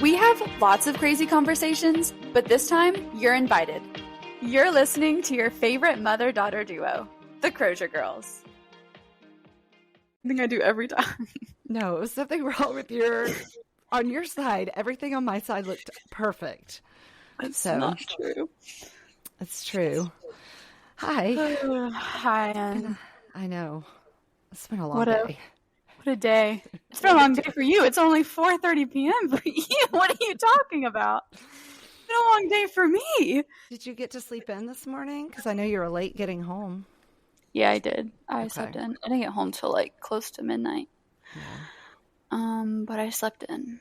We have lots of crazy conversations, but this time, you're invited. You're listening to your favorite mother-daughter duo, the Crozier Girls. I think I do every time. No, it was something wrong with on your side. Everything on my side looked perfect. It's not true. It's true. Hi. Hi, Ann. I know. It's been a long day. What a day. It's been a long day for you. It's only 4:30 p.m. for you. What are you talking about? It's been a long day for me. Did you get to sleep in this morning? Because I know you were late getting home. Yeah, I did. I slept in. I didn't get home till like close to midnight. Yeah. But I slept in.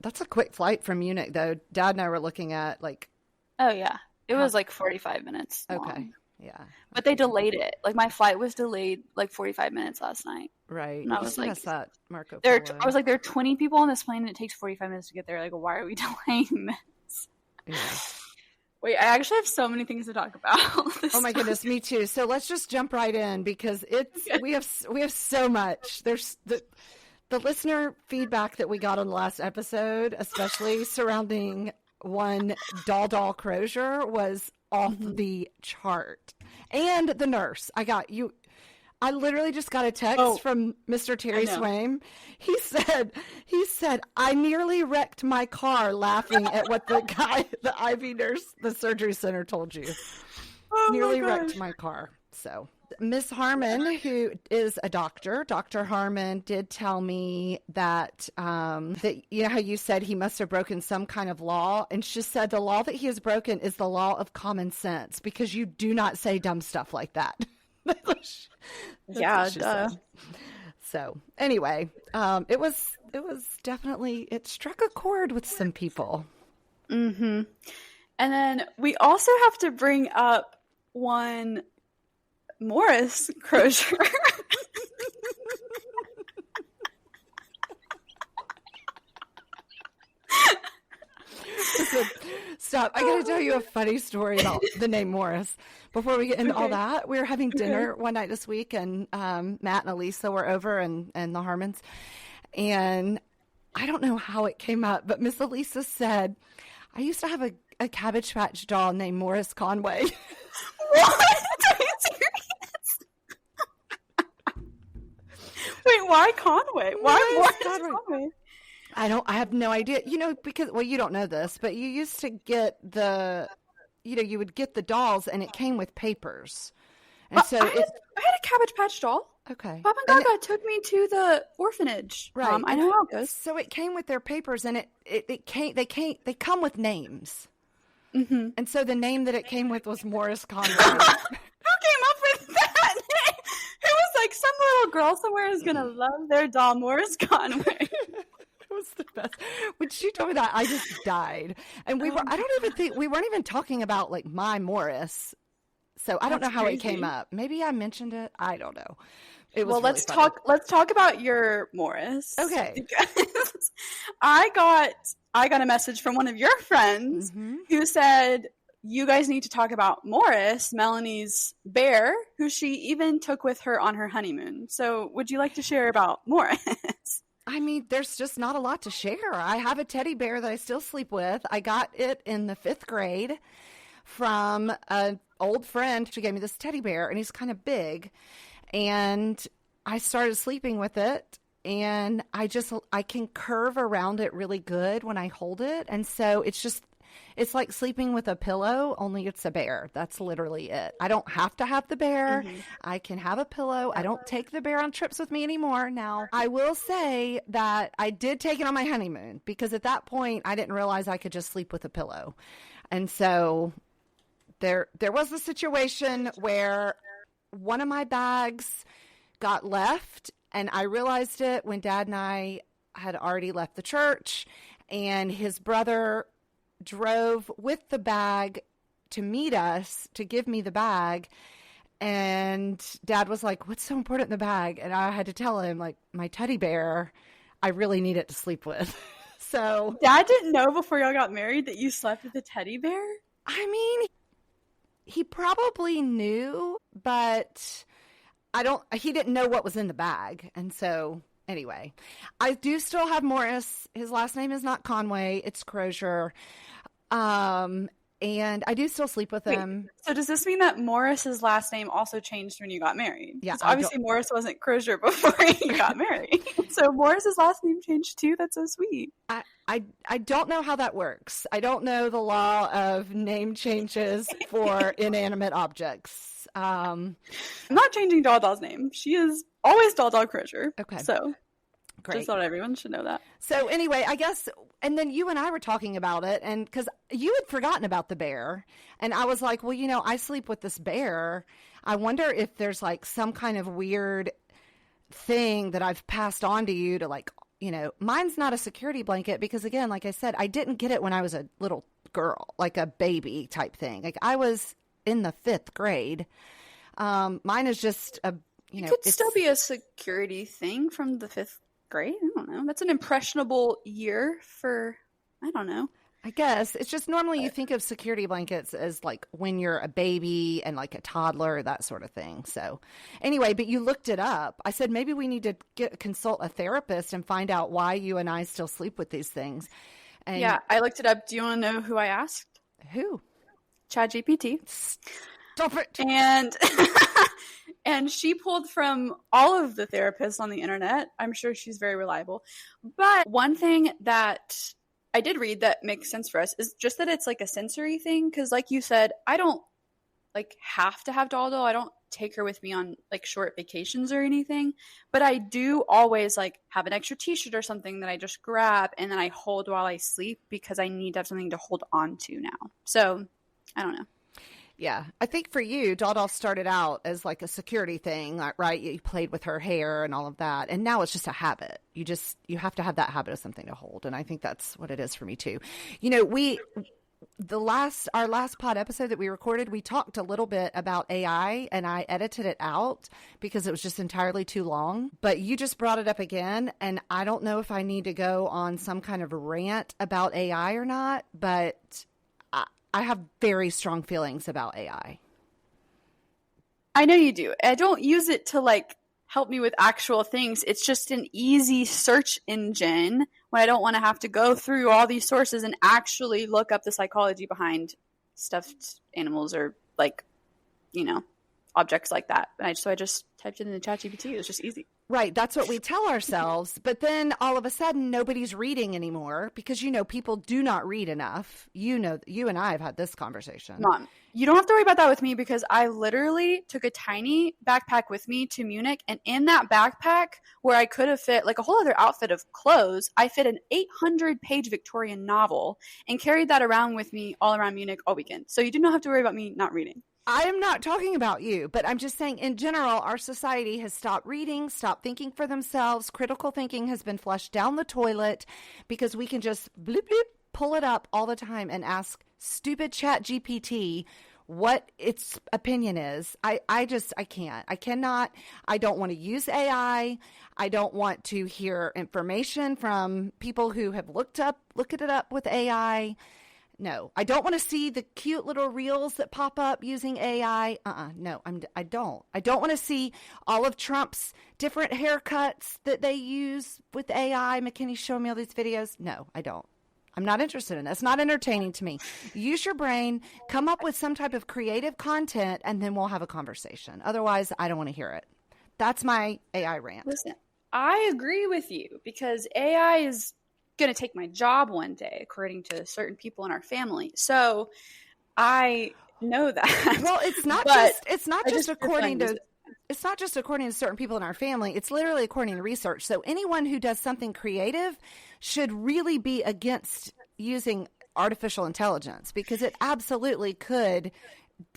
That's a quick flight from Munich, though. Dad and I were looking at Oh, yeah. It was like 45 minutes long. Okay. Yeah. But they delayed it. Like my flight was delayed like 45 minutes last night. Right. And I was like, that, Marco Polo. I was like, there are 20 people on this plane and it takes 45 minutes to get there. Like, why are we delaying this? Yeah. Wait, I actually have so many things to talk about. Oh my goodness, me too. So let's just jump right in because we have so much. There's the listener feedback that we got on the last episode, especially surrounding one doll Crozier, was off the chart. And the nurse. I literally just got a text from Mr. Terry Swaim. He said, I nearly wrecked my car laughing at what the guy, the IV nurse, the surgery center told you. Nearly wrecked my car. So Miss Harmon, who is a doctor, Dr. Harmon did tell me that, you know how you said he must have broken some kind of law? And she said the law that he has broken is the law of common sense because you do not say dumb stuff like that. That's yeah, duh. So anyway, it was definitely, it struck a chord with some people. Mm-hmm. And then we also have to bring up one Morris Crozier. Listen, stop. I got to tell you a funny story about the name Morris. Before we get into all that, we were having dinner one night this week, and Matt and Elisa were over, and the Harmons. And I don't know how it came up, but Miss Elisa said, I used to have a Cabbage Patch doll named Morris Conway. What? Are you serious? Wait, why Conway? Why Morris Conway? I have no idea. You know, because, well, you don't know this, but you used to get you would get the dolls and it came with papers. And so I had a Cabbage Patch doll. Okay. Bob and Gaga took me to the orphanage. Right. I know how it goes. So it came with their papers and they come with names. Mm-hmm. And so the name that it came with was Morris Conway. Who came up with that name? It was like some little girl somewhere is going to love their doll, Morris Conway. It was the best. When she told me that, I just died. And we weren't even talking about like my Morris. So I don't know how it came up. Maybe I mentioned it. I don't know. It was let's talk about your Morris. Okay. Because I got a message from one of your friends who said you guys need to talk about Morris, Melanie's bear, who she even took with her on her honeymoon. So would you like to share about Morris? I mean, there's just not a lot to share. I have a teddy bear that I still sleep with. I got it in the 5th grade from an old friend. She gave me this teddy bear, and he's kind of big. And I started sleeping with it, and I can curve around it really good when I hold it. And so it's like sleeping with a pillow, only it's a bear. That's literally it. I don't have to have the bear. I can have a pillow. I don't take the bear on trips with me anymore. Now, I will say that I did take it on my honeymoon because at that point, I didn't realize I could just sleep with a pillow. And so there was a situation where one of my bags got left, and I realized it when Dad and I had already left the church, and his brother drove with the bag to meet us to give me the bag. And Dad was like, what's so important in the bag? And I had to tell him, like, my teddy bear, I really need it to sleep with. So Dad didn't know before y'all got married that you slept with a teddy bear? I mean, he probably knew, but he didn't know what was in the bag. And so Anyway, I do still have Morris. His last name is not Conway. It's Crozier. And I do still sleep with him. So does this mean that Morris's last name also changed when you got married? Yeah. Because obviously Morris wasn't Crozier before you got married. So Morris's last name changed too? That's so sweet. I don't know how that works. I don't know the law of name changes for inanimate objects. I'm not changing Doll's name. She is always Doll Crozier. Okay. So great. Just thought everyone should know that. So anyway, I guess, and then you and I were talking about it, and because you had forgotten about the bear, and I was like, well, I sleep with this bear. I wonder if there's like some kind of weird thing that I've passed on to you to like, mine's not a security blanket because, again, like I said, I didn't get it when I was a little girl, like a baby type thing. Like I was in the 5th grade. Mine is just a, it could still be a security thing from the 5th grade. I don't know. That's an impressionable year for, I don't know. I guess it's just normally you think of security blankets as like when you're a baby and like a toddler, that sort of thing. So anyway, but you looked it up. I said, maybe we need to consult a therapist and find out why you and I still sleep with these things. And yeah, I looked it up. Do you want to know who I asked? Who? ChatGPT. Stop it. And she pulled from all of the therapists on the internet. I'm sure she's very reliable. But one thing that I did read that makes sense for us is just that it's like a sensory thing. Because like you said, I don't like have to have Doll. I don't take her with me on like short vacations or anything. But I do always like have an extra t-shirt or something that I just grab and then I hold while I sleep because I need to have something to hold on to now. So I don't know. Yeah, I think for you, Doll started out as like a security thing, right? You played with her hair and all of that. And now it's just a habit. You have to have that habit of something to hold. And I think that's what it is for me too. Our last pod episode that we recorded, we talked a little bit about AI and I edited it out because it was just entirely too long. But you just brought it up again. And I don't know if I need to go on some kind of rant about AI or not, but I have very strong feelings about AI. I know you do. I don't use it to like help me with actual things. It's just an easy search engine when I don't want to have to go through all these sources and actually look up the psychology behind stuffed animals or like, objects like that. And so I just typed it into ChatGPT. It was just easy. Right. That's what we tell ourselves. But then all of a sudden, nobody's reading anymore because, people do not read enough. You and I have had this conversation. Mom, you don't have to worry about that with me because I literally took a tiny backpack with me to Munich. And in that backpack, where I could have fit like a whole other outfit of clothes, I fit an 800-page Victorian novel and carried that around with me all around Munich all weekend. So you do not have to worry about me not reading. I am not talking about you, but I'm just saying in general, our society has stopped reading, stopped thinking for themselves. Critical thinking has been flushed down the toilet because we can just bloop, bloop, pull it up all the time and ask stupid ChatGPT what its opinion is. I can't. I cannot. I don't want to use AI. I don't want to hear information from people who have looked it up with AI. No, I don't want to see the cute little reels that pop up using AI. No, I don't. I don't want to see all of Trump's different haircuts that they use with AI. McKinney's showing me all these videos. No, I don't. I'm not interested in that. It's not entertaining to me. Use your brain, come up with some type of creative content, and then we'll have a conversation. Otherwise, I don't want to hear it. That's my AI rant. Listen, I agree with you because AI is going to take my job one day, according to certain people in our family. So I know that. Well, it's not just according to certain people in our family. It's literally according to research. So anyone who does something creative should really be against using artificial intelligence because it absolutely could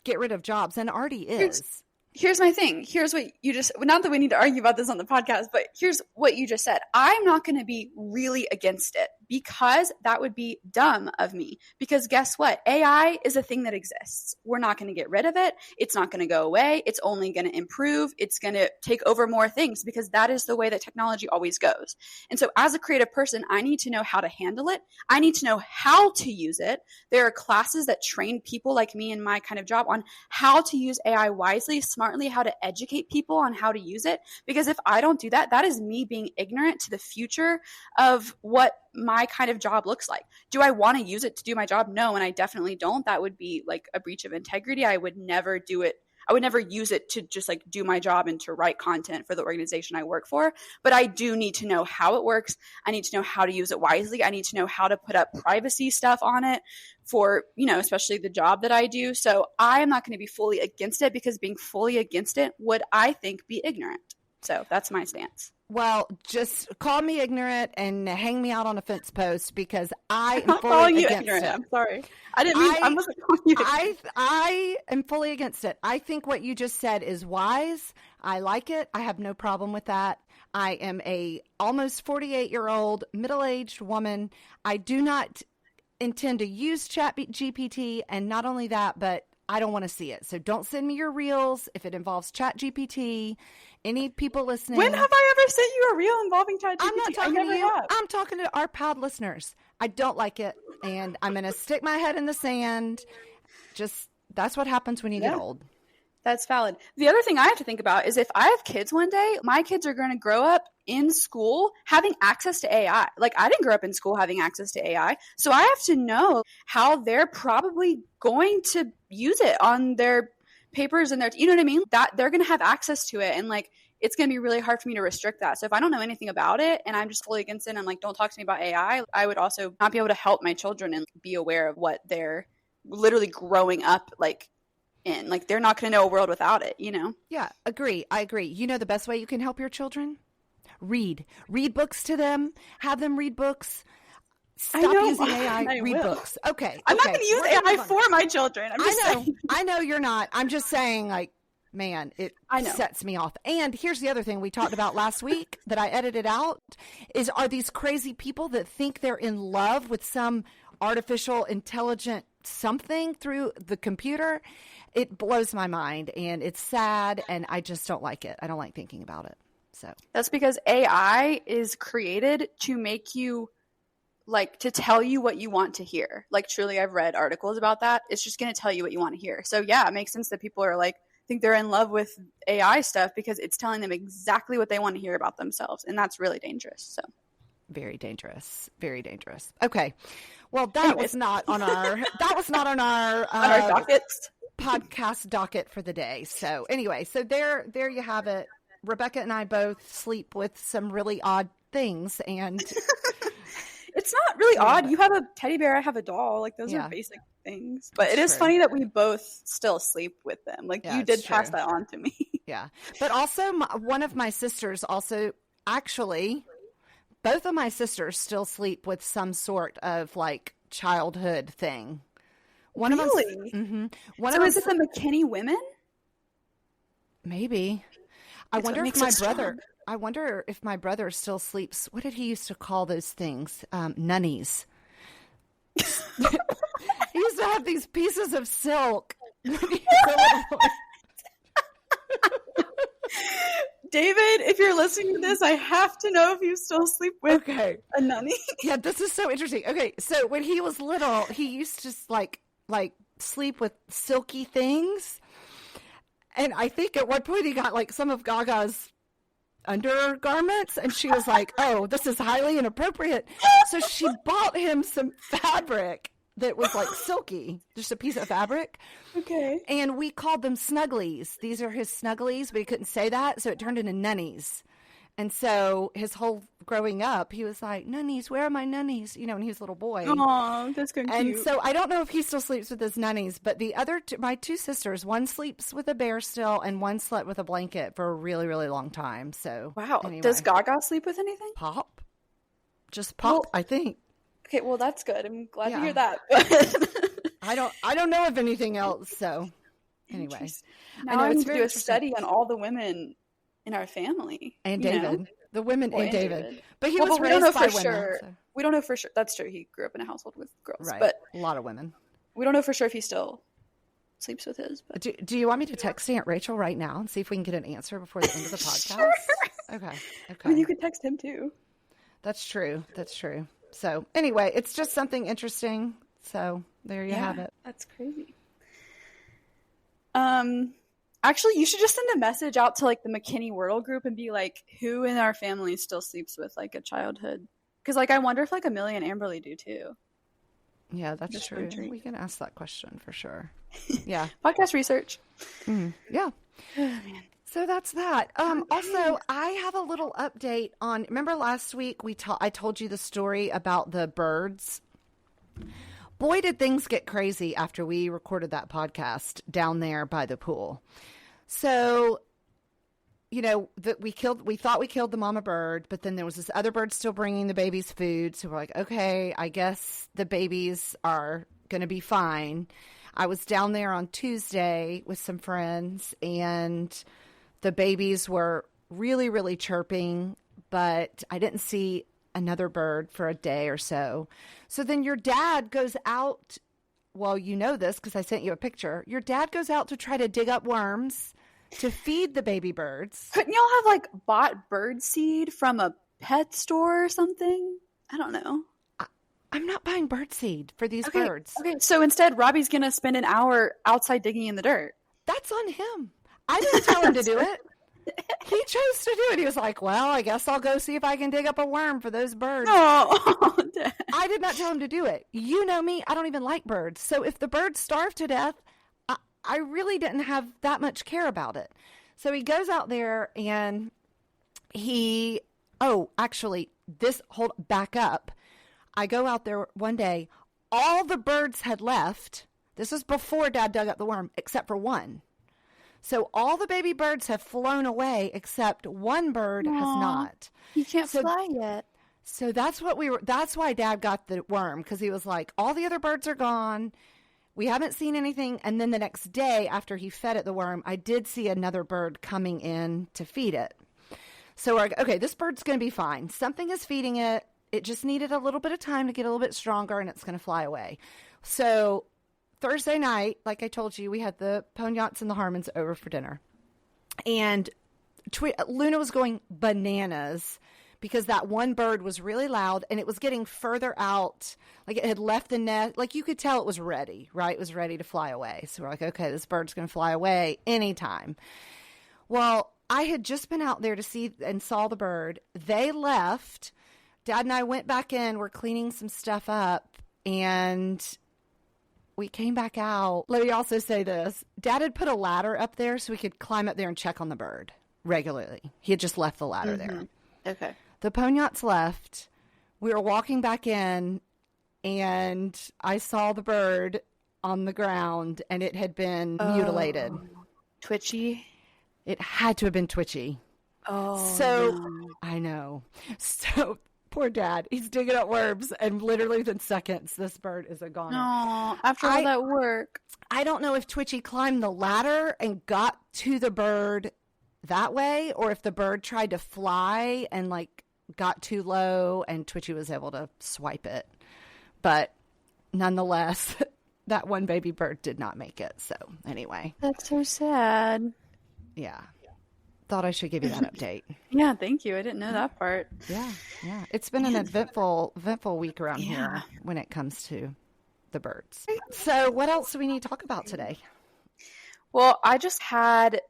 get rid of jobs and already is. Here's my thing. Here's what you just, not that we need to argue about this on the podcast, but here's what you just said. I'm not going to be really against it because that would be dumb of me. Because guess what? AI is a thing that exists. We're not going to get rid of it. It's not going to go away. It's only going to improve. It's going to take over more things because that is the way that technology always goes. And so as a creative person, I need to know how to handle it. I need to know how to use it. There are classes that train people like me in my kind of job on how to use AI wisely, smartly, how to educate people on how to use it. Because if I don't do that, that is me being ignorant to the future of what my kind of job looks like. Do I want to use it to do my job? No, and I definitely don't. That would be like a breach of integrity. I would never do it. I would never use it to just like do my job and to write content for the organization I work for. But I do need to know how it works. I need to know how to use it wisely. I need to know how to put up privacy stuff on it for, especially the job that I do. So I am not going to be fully against it because being fully against it would, I think, be ignorant. So that's my stance. Well, just call me ignorant and hang me out on a fence post because I am not fully calling you against ignorant. it. I'm sorry. I didn't mean I wasn't calling you ignorant. I am fully against it. I think what you just said is wise. I like it. I have no problem with that. I am a almost 48-year-old middle-aged woman. I do not intend to use ChatGPT, and not only that, but I don't want to see it. So don't send me your reels if it involves ChatGPT. Any people listening? When have I ever sent you a reel involving ChatGPT? I'm not talking to you. Have. I'm talking to our proud listeners. I don't like it, and I'm going to stick my head in the sand. Just that's what happens when you get old. That's valid. The other thing I have to think about is if I have kids one day, my kids are going to grow up in school having access to AI. Like I didn't grow up in school having access to AI. So I have to know how they're probably going to use it on their papers and their, you know what I mean? That they're going to have access to it. And like, it's going to be really hard for me to restrict that. So if I don't know anything about it and I'm just fully against it and I'm like, don't talk to me about AI, I would also not be able to help my children and be aware of what they're literally growing up like in. Like they're not going to know a world without it, Yeah, agree. I agree. You know the best way you can help your children? Read books to them, have them read books. Stop using AI, read books. Okay. I'm not going to use AI for my children. I know you're not. I'm just saying, like, man, it sets me off. And here's the other thing we talked about last week that I edited out are these crazy people that think they're in love with some artificial intelligent something through the computer. It blows my mind and it's sad and I just don't like it. I don't like thinking about it. So that's because AI is created to make you like to tell you what you want to hear. Like truly, I've read articles about that. It's just going to tell you what you want to hear. So yeah, it makes sense that people are like, think they're in love with AI stuff because it's telling them exactly what they want to hear about themselves. And that's really dangerous. So very dangerous, very dangerous. Okay. Well, that was not on our dockets. Podcast docket for the day. So anyway, so there you have it. Rebekah and I both sleep with some really odd things and it's not really odd. You have a teddy bear, I have a doll. Like those are basic things. But it is funny that we both still sleep with them. Like you did pass that on to me. Yeah. But also one of my sisters actually both of my sisters still sleep with some sort of like childhood thing. One of them. Mm-hmm. So is it the McKinney women? Maybe. I wonder if my brother still sleeps. What did he used to call those things? Nunnies. He used to have these pieces of silk. David, if you're listening to this, I have to know if you still sleep with a nunny. Yeah, this is so interesting. Okay, so when he was little, he used to like sleep with silky things. And I think at one point he got like some of Gaga's undergarments and she was like, oh, this is highly inappropriate. So she bought him some fabric that was like silky, just a piece of fabric. Okay. And we called them snugglies. These are his snugglies, but he couldn't say that. So it turned into nunnies. And so his whole growing up, he was like, nunnies, where are my nunnies? When he was a little boy. Oh, that's good. And so I don't know if he still sleeps with his nunnies, but the other my two sisters, one sleeps with a bear still and one slept with a blanket for a really, really long time. So wow. Anyway. Does Gaga sleep with anything? Pop. Just Pop, I think. Okay, well that's good. I'm glad to hear that. I don't know of anything else. So anyway. Now I need to do a study on all the women in our family. And David. The women Well, and and David. But he was but we raised don't know by for women. sure. So. We don't know for sure. That's true. He grew up in a household with girls, Right. but A lot of women. we don't know for sure if he still sleeps with his. But. Do you want me to text Aunt Rachel right now and see if we can get an answer before the end of the podcast? Sure. Okay. I mean, you could text him too. That's true. So anyway, it's just something interesting. So there you have it. That's crazy. Actually, you should just send a message out to like the McKinney Wordle group and be like, who in our family still sleeps with like a childhood? Because like I wonder if like Amelia and Amberly do too. Yeah, that's true. We can ask that question for sure. Yeah. Podcast research. Yeah. Oh, man. So that's that. Also, I have a little update on. Remember last week I told you the story about the birds. Boy, did things get crazy after we recorded that podcast down there by the pool. So, you know, we thought we killed the mama bird, but then there was this other bird still bringing the babies food. So we're like, okay, I guess the babies are going to be fine. I was down there on Tuesday with some friends, and the babies were really, really chirping, but I didn't see another bird for a day or so. So then your dad goes out. Well, you know this because I sent you a picture. Your dad goes out to try to dig up worms to feed the baby birds. Couldn't y'all have like bought bird seed from a pet store or something? I don't know. I'm not buying bird seed for these birds. Okay, so instead, Robbie's going to spend an hour outside digging in the dirt. That's on him. I didn't tell him to do it. He chose to do it. He was like, well, I guess I'll go see if I can dig up a worm for those birds. Oh, I did not tell him to do it. You know me. I don't even like birds. So if the birds starve to death, I really didn't have that much care about it. So he goes out there and back up. I go out there one day. All the birds had left. This was before Dad dug up the worm, except for one. So all the baby birds have flown away, except one bird has not. He can't fly yet. So that's why Dad got the worm, because he was like, all the other birds are gone. We haven't seen anything. And then the next day after he fed it the worm, I did see another bird coming in to feed it. So we're like, okay, this bird's going to be fine. Something is feeding it. It just needed a little bit of time to get a little bit stronger, and it's going to fly away. So Thursday night, like I told you, we had the Ponyats and the Harmons over for dinner. And Luna was going bananas because that one bird was really loud, and it was getting further out. Like it had left the nest. Like you could tell it was ready, right? It was ready to fly away. So we're like, okay, this bird's going to fly away anytime. Well, I had just been out there to see and saw the bird. They left. Dad and I went back in. We're cleaning some stuff up, and we came back out. Let me also say this. Dad had put a ladder up there so we could climb up there and check on the bird regularly. He had just left the ladder there. Okay. The Ponyats left. We were walking back in, and I saw the bird on the ground, and it had been mutilated. Twitchy? It had to have been twitchy. Oh, so no. I know. So poor Dad, he's digging up worms, and literally within seconds, this bird is a goner. No, after all that work. I don't know if Twitchy climbed the ladder and got to the bird that way, or if the bird tried to fly and like got too low and Twitchy was able to swipe it. But nonetheless, that one baby bird did not make it. So anyway. That's so sad. Yeah. Thought I should give you that update. Yeah, thank you. I didn't know that part. Yeah. It's been an eventful week around here when it comes to the birds. So what else do we need to talk about today? Well, I just had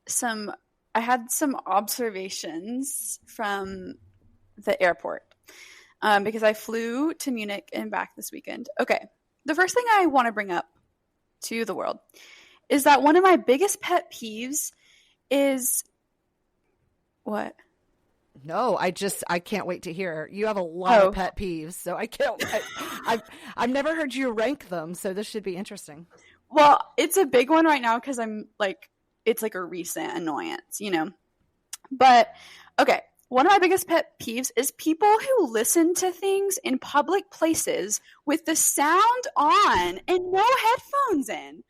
some observations from the airport because I flew to Munich and back this weekend. Okay. The first thing I want to bring up to the world is that one of my biggest pet peeves is what? No, I can't wait to hear. You have a lot of pet peeves, so I can't. I've never heard you rank them, so this should be interesting. Well, it's a big one right now because I'm like, it's like a recent annoyance, you know. But okay, one of my biggest pet peeves is people who listen to things in public places with the sound on and no headphones in.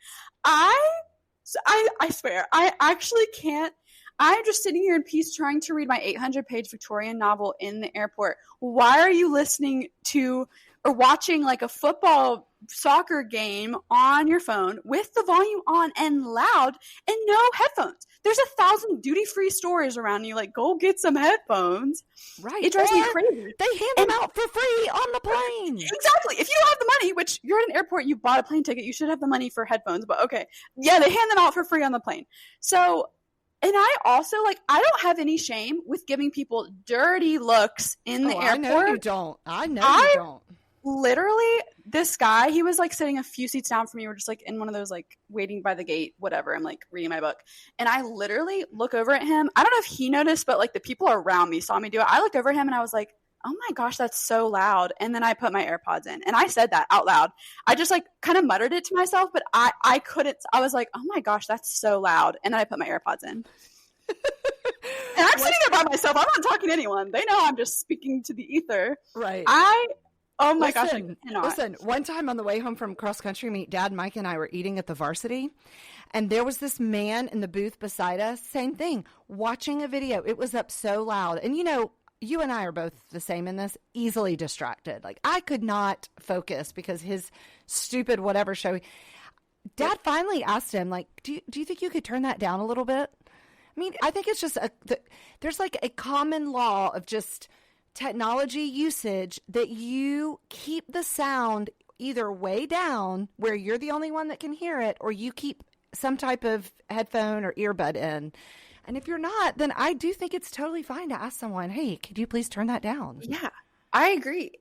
I swear, I actually can't. I'm just sitting here in peace trying to read my 800-page Victorian novel in the airport. Why are you listening to or watching like a football soccer game on your phone with the volume on and loud and no headphones? There's 1,000 duty-free stores around you. Like, go get some headphones. Right. It drives me crazy. They hand them out for free on the plane. Exactly. If you don't have the money, which you're at an airport, you bought a plane ticket, you should have the money for headphones. But okay. Yeah, they hand them out for free on the plane. So, and I also, like, I don't have any shame with giving people dirty looks in the airport. I know you don't. You don't. Literally, this guy, he was like sitting a few seats down from me. We're just like in one of those like waiting by the gate, whatever. I'm like reading my book. And I literally look over at him. I don't know if he noticed, but like the people around me saw me do it. I looked over at him and I was like, oh my gosh, that's so loud. And then I put my AirPods in and I said that out loud. I just like kind of muttered it to myself, but I couldn't. I was like, oh my gosh, that's so loud. And then I put my AirPods in. And I'm sitting there by myself. I'm not talking to anyone. They know I'm just speaking to the ether. Right. Oh my gosh, I cannot. Listen, one time on the way home from cross country meet, Dad, Mike, and I were eating at the Varsity, and there was this man in the booth beside us, same thing, watching a video. It was up so loud. And, you know, you and I are both the same in this, easily distracted. Like, I could not focus because his stupid whatever show. Dad finally asked him, like, do you think you could turn that down a little bit? I mean, I think it's just there's like a common law of just technology usage that you keep the sound either way down where you're the only one that can hear it, or you keep some type of headphone or earbud in. And if you're not, then I do think it's totally fine to ask someone, hey, could you please turn that down? Yeah, I agree.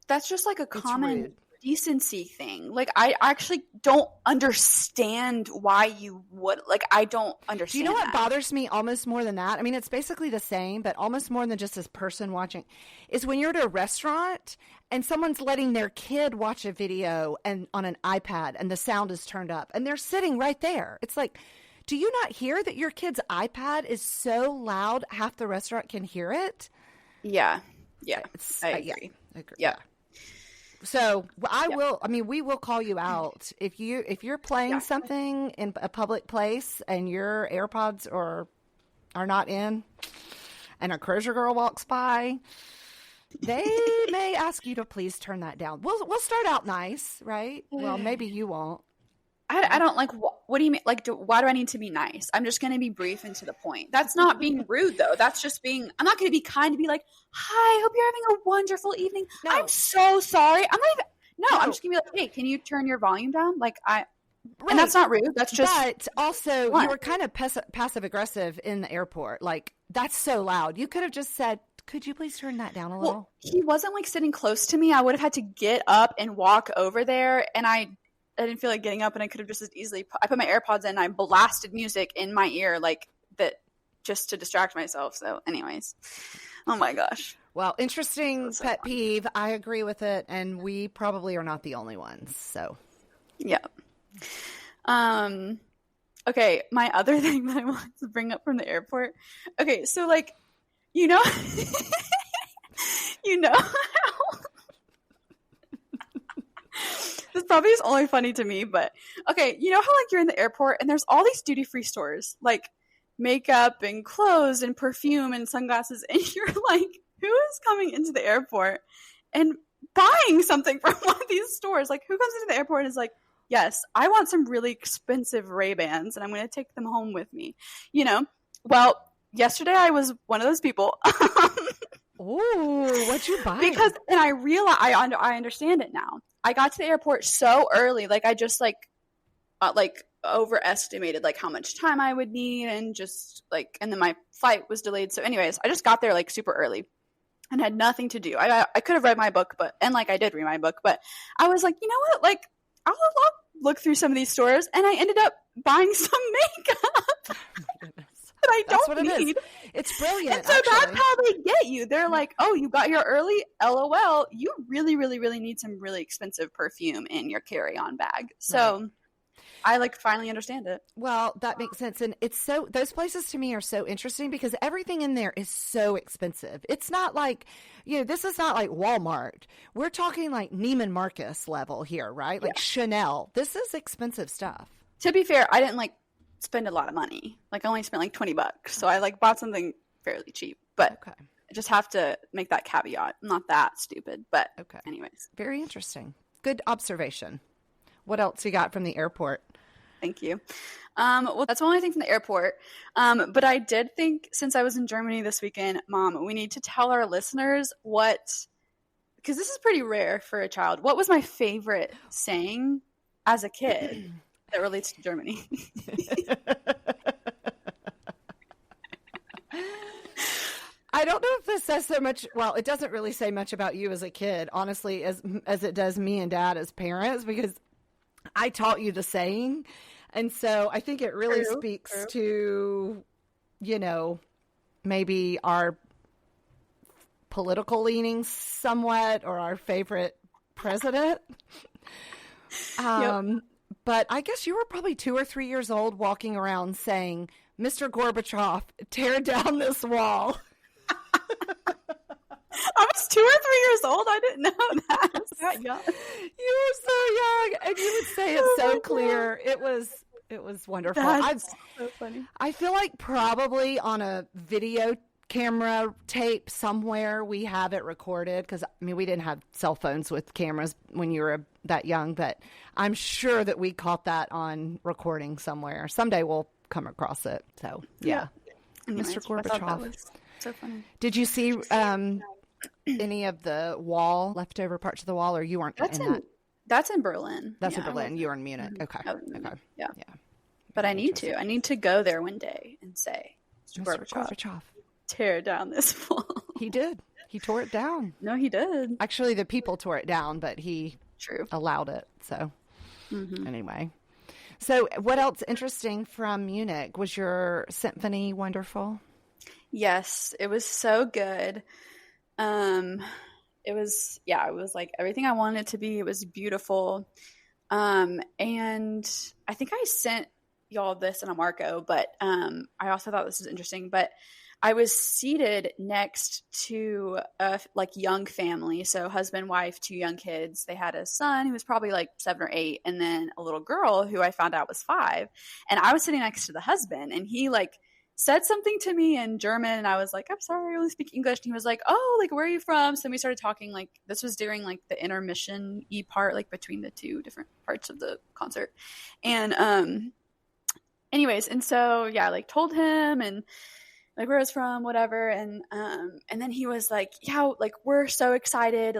That's just like a common decency thing. Like, I actually don't understand why you would. Like, I don't understand. Do you know what that bothers me almost more than that? I mean, it's basically the same, but almost more than just this person watching, is when you're at a restaurant and someone's letting their kid watch a video and on an iPad and the sound is turned up and they're sitting right there. It's like, do you not hear that your kid's iPad is so loud half the restaurant can hear it? Yeah. I agree. Yeah. So we will call you out if you're playing something in a public place and your AirPods are not in and a Crozier girl walks by, they may ask you to please turn that down. We'll start out nice, right? Well, maybe you won't. I don't like, what do you mean? Like, why do I need to be nice? I'm just going to be brief and to the point. That's not being rude, though. That's just being, I'm not going to be kind to be like, hi, hope you're having a wonderful evening. No. I'm so sorry. I'm just going to be like, hey, can you turn your volume down? Like, and that's not rude. That's just. But also, you were kind of passive aggressive in the airport. Like, that's so loud. You could have just said, could you please turn that down a little? He wasn't like sitting close to me. I would have had to get up and walk over there. And I didn't feel like getting up, and I could have just as easily I put my AirPods in and I blasted music in my ear like that just to distract myself. So anyways, oh my gosh. Well, interesting pet peeve. I agree with it, and we probably are not the only ones. So yeah. Okay, my other thing that I wanted to bring up from the airport. Okay, so like, you know how this probably is only funny to me, but okay, you know how like you're in the airport and there's all these duty-free stores, like makeup and clothes and perfume and sunglasses, and you're like, who is coming into the airport and buying something from one of these stores? Like, who comes into the airport and is like, yes, I want some really expensive Ray-Bans and I'm going to take them home with me, you know? Well, yesterday I was one of those people. Ooh, what'd you buy? Because, and I realize, I understand it now. I got to the airport so early, like I just like overestimated like how much time I would need, and just like, and then my flight was delayed. So anyways, I just got there like super early and had nothing to do. I could have read my book, and like I did read my book, but I was like, you know what? Like I'll look through some of these stores, and I ended up buying some makeup. That I don't need. It's brilliant. And so that's how they get you. They're like, oh, you got here early. LOL. You really, really, really need some really expensive perfume in your carry-on bag. So right. I like finally understand it. Well, that makes sense. And it's so, those places to me are so interesting because everything in there is so expensive. It's not like, you know, this is not like Walmart. We're talking like Neiman Marcus level here, right? Like Chanel. This is expensive stuff. To be fair, I didn't like spend a lot of money. Like I only spent like $20. So I like bought something fairly cheap, but Okay. I just have to make that caveat. I'm not that stupid, but Okay. anyways. Very interesting. Good observation. What else you got from the airport? Thank you. Well, that's the only thing from the airport. But I did think, since I was in Germany this weekend, Mom, we need to tell our listeners because this is pretty rare for a child. What was my favorite saying as a kid that relates to Germany? I don't know if this says so much. Well, it doesn't really say much about you as a kid, honestly, as it does me and Dad as parents, because I taught you the saying. And so I think it really speaks to, maybe our political leanings somewhat, or our favorite president. But I guess you were probably 2 or 3 years old walking around saying, "Mr. Gorbachev, tear down this wall." I was 2 or 3 years old. I didn't know that. I was that young. You were so young, and you would say it so clear. It was wonderful. That's so funny. I feel like probably on a video camera tape somewhere we have it recorded, because we didn't have cell phones with cameras when you were that young, but I'm sure that we caught that on recording somewhere. Someday we'll come across it. So yeah. Anyways, Mr. Gorbachev. So funny. Did you see any of the leftover parts of the wall, or you weren't in that? That's in Berlin. That's in Berlin. You were in Munich. Mm-hmm. Okay. Okay. Yeah. But I need to go there one day and say, Mr. Gorbachev, tear down this wall. He did. He tore it down. No, he did. Actually, the people tore it down, but he allowed it. So anyway. So what else interesting from Munich? Was your symphony wonderful? Yes, it was so good. It was like everything I wanted it to be. It was beautiful. And I think I sent y'all this in a Marco, but I also thought this was interesting. But I was seated next to a young family. So husband, wife, 2 young kids. They had a son who was probably like 7 or 8, and then a little girl who I found out was 5. And I was sitting next to the husband, and he said something to me in German, and I was like, "I'm sorry, I only speak English." And he was like, "Oh, where are you from?" So we started talking. This was during the intermission part, between the 2 different parts of the concert. And anyways, and so told him and where I was from, whatever. And then he was like, "Yeah, we're so excited.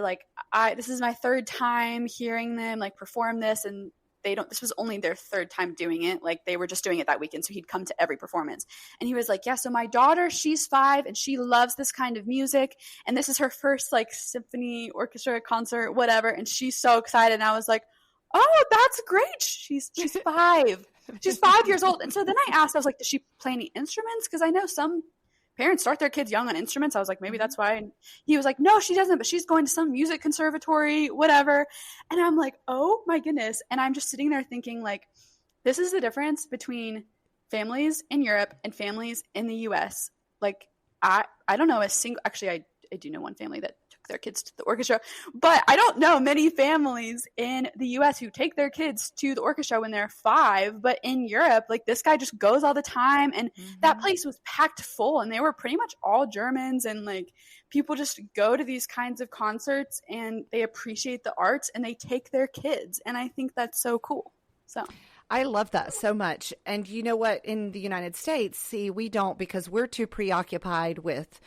This is my 3rd time hearing them perform this, and this was only their 3rd time doing it. They were just doing it that weekend. So he'd come to every performance." And he was like, "Yeah, so my daughter, she's 5 and she loves this kind of music. And this is her first symphony orchestra concert, whatever. And she's so excited." And I was like, "Oh, that's great. She's 5. She's 5 years old." And so then I asked, I was like, "Does she play any instruments?" Because I know some parents start their kids young on instruments. I was like, maybe that's why. And he was like, "No, she doesn't, but she's going to some music conservatory, whatever." And I'm like, oh my goodness. And I'm just sitting there thinking this is the difference between families in Europe and families in the US. I don't know actually I do know one family that took their kids to the orchestra, but I don't know many families in the US who take their kids to the orchestra when they're 5. But in Europe, this guy just goes all the time, and that place was packed full, and they were pretty much all Germans, and people just go to these kinds of concerts and they appreciate the arts and they take their kids. And I think that's so cool. So I love that so much. And you know what? In the United States, we don't, because we're too preoccupied with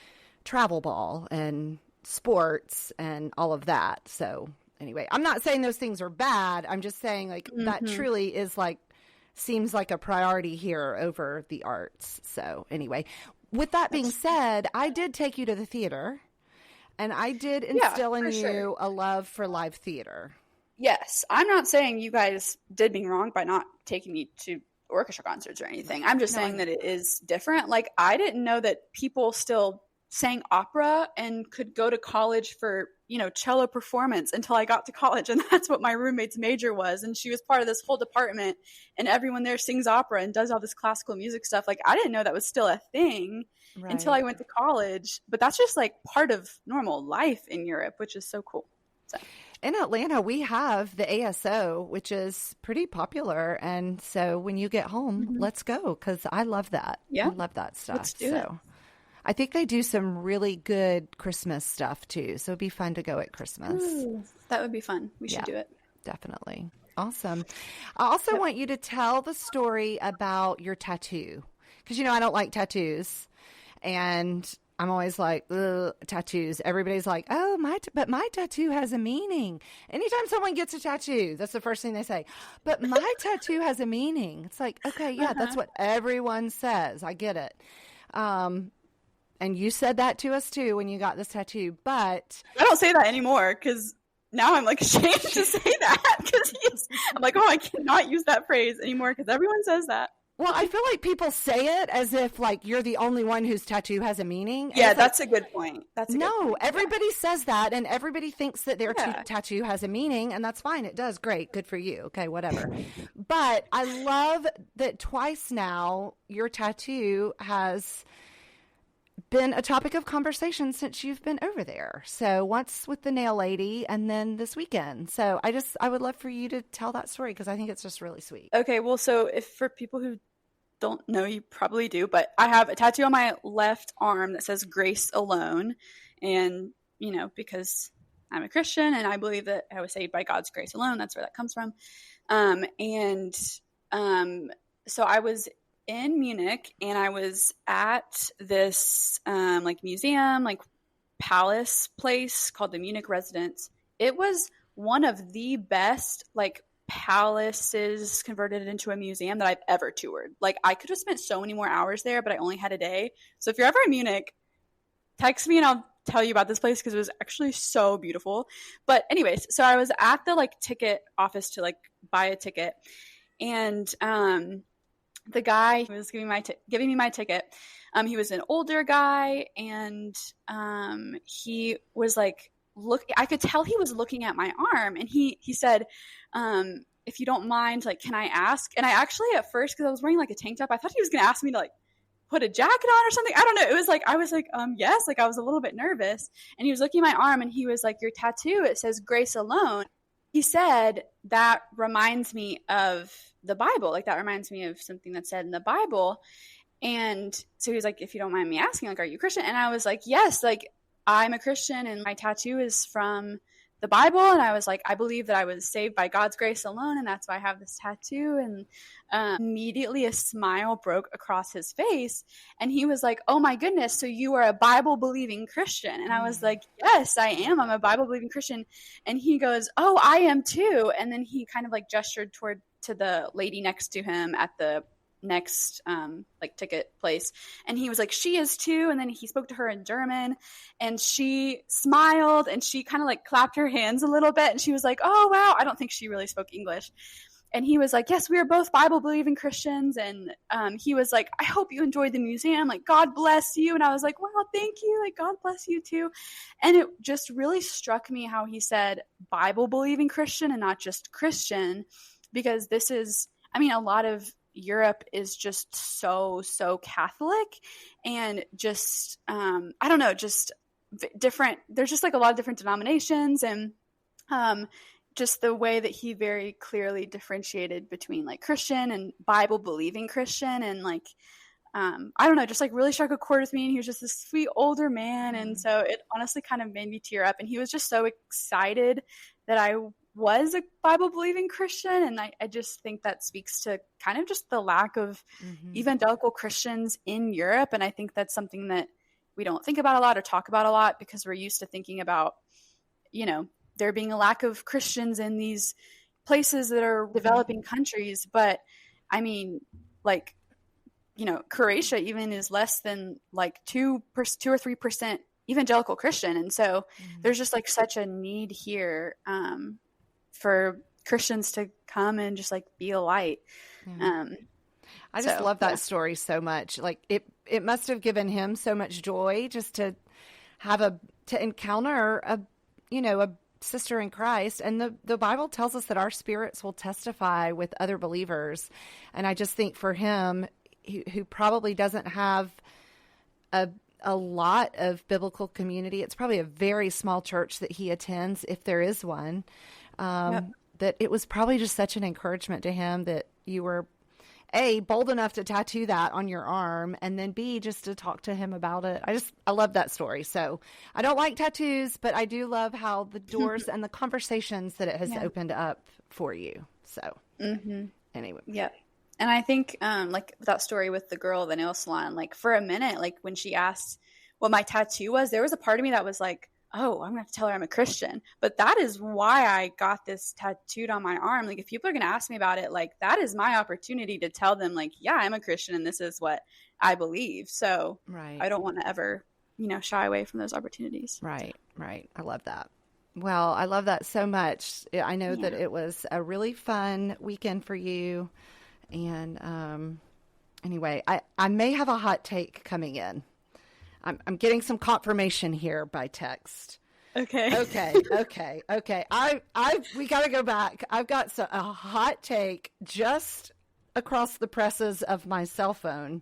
travel ball and sports and all of that. So anyway, I'm not saying those things are bad. I'm just saying that truly is seems like a priority here over the arts. So anyway, with that being said, I did take you to the theater, and I did instill in you a love for live theater. Yes. I'm not saying you guys did me wrong by not taking me to orchestra concerts or anything. I'm just saying that it is different. I didn't know that people still sang opera and could go to college for, cello performance until I got to college. And that's what my roommate's major was. And she was part of this whole department, and everyone there sings opera and does all this classical music stuff. I didn't know that was still a thing until I went to college. But that's just part of normal life in Europe, which is so cool. So. In Atlanta, we have the ASO, which is pretty popular. And so when you get home, let's go, because I love that. Yeah. I love that stuff. Let's do it. I think they do some really good Christmas stuff too. So it'd be fun to go at Christmas. Ooh, that would be fun. We should do it. Definitely. Awesome. I also want you to tell the story about your tattoo, because, I don't like tattoos, and I'm always like, ugh, tattoos. Everybody's like, oh, but my tattoo has a meaning. Anytime someone gets a tattoo, that's the first thing they say. But my tattoo has a meaning. It's like, okay, yeah, that's what everyone says. I get it. And you said that to us too when you got this tattoo, but I don't say that anymore, because now I'm like ashamed to say that, because I'm like, oh, I cannot use that phrase anymore because everyone says that. Well, I feel like people say it as if like you're the only one whose tattoo has a meaning. Yeah, that's a good point. Everybody says that, and everybody thinks that their tattoo has a meaning, and that's fine. It does. Great. Good for you. Okay, whatever. But I love that twice now your tattoo has been a topic of conversation since you've been over there. So once with the nail lady and then this weekend. So I would love for you to tell that story, because I think it's just really sweet. Okay, well, so if for people who don't know, you probably do, but I have a tattoo on my left arm that says grace alone. And, because I'm a Christian and I believe that I was saved by God's grace alone, that's where that comes from. So I was in Munich, and I was at this museum, palace place called the Munich Residence. It was one of the best palaces converted into a museum that I've ever toured. I could have spent so many more hours there, but I only had a day. So if you're ever in Munich, text me and I'll tell you about this place, because it was actually so beautiful. But anyways, so I was at the ticket office to buy a ticket, and the guy who was giving me my ticket, he was an older guy, and he was I could tell he was looking at my arm, and he said, if you don't mind, can I ask? And I actually, at first, because I was wearing a tank top, I thought he was going to ask me to put a jacket on or something. I don't know. It was I was yes, I was a little bit nervous, and he was looking at my arm, and he was like, your tattoo, it says grace alone. He said, that reminds me of the Bible. That reminds me of something that's said in the Bible. And so he was like, if you don't mind me asking, are you Christian? And I was like, yes, I'm a Christian, and my tattoo is from the Bible. And I was like, I believe that I was saved by God's grace alone, and that's why I have this tattoo. And immediately a smile broke across his face, and he was like, oh my goodness, so you are a Bible believing Christian? And I was like, yes, I am. I'm a Bible believing Christian. And he goes, oh, I am too. And then he kind of gestured to the lady next to him at the next ticket place, and he was like, she is too. And then he spoke to her in German, and she smiled, and she kind of clapped her hands a little bit, and she was like, oh wow. I don't think she really spoke English. And he was like, yes, we are both Bible believing Christians. And he was like, I hope you enjoyed the museum, God bless you. And I was like, wow, thank you, God bless you too. And it just really struck me how he said Bible believing Christian and not just Christian, because this is, a lot of Europe is just so Catholic, and just I don't know, just different. There's just a lot of different denominations, and just the way that he very clearly differentiated between Christian and Bible believing Christian, and I don't know, just really struck a chord with me. And he was just this sweet older man, and so it honestly kind of made me tear up. And he was just so excited that I was a Bible believing Christian. And I just think that speaks to kind of just the lack of evangelical Christians in Europe. And I think that's something that we don't think about a lot or talk about a lot, because we're used to thinking about, there being a lack of Christians in these places that are developing countries. But Croatia even is less than 2 or 3% evangelical Christian. And so there's just such a need here for Christians to come and just be a light. I just love that story so much. It must have given him so much joy just to encounter a sister in Christ. And the Bible tells us that our spirits will testify with other believers. And I just think for him, who probably doesn't have a lot of biblical community. It's probably a very small church that he attends, if there is one. That it was probably just such an encouragement to him that you were A, bold enough to tattoo that on your arm, and then B, just to talk to him about it. I love that story. So I don't like tattoos, but I do love how the doors and the conversations that it has opened up for you. So anyway. Yeah. And I think like that story with the girl at the nail salon, like for a minute, like when she asked what my tattoo was, there was a part of me that was like, oh, I'm going to have to tell her I'm a Christian. But that is why I got this tattooed on my arm. Like if people are going to ask me about it, like that is my opportunity to tell them like, yeah, I'm a Christian and this is what I believe. So I don't want to ever, shy away from those opportunities. Right. I love that. Well, I love that so much. I know that it was a really fun weekend for you. And anyway, I may have a hot take coming in. I'm getting some confirmation here by text. Okay. We got to go back. I've got a hot take just across the presses of my cell phone.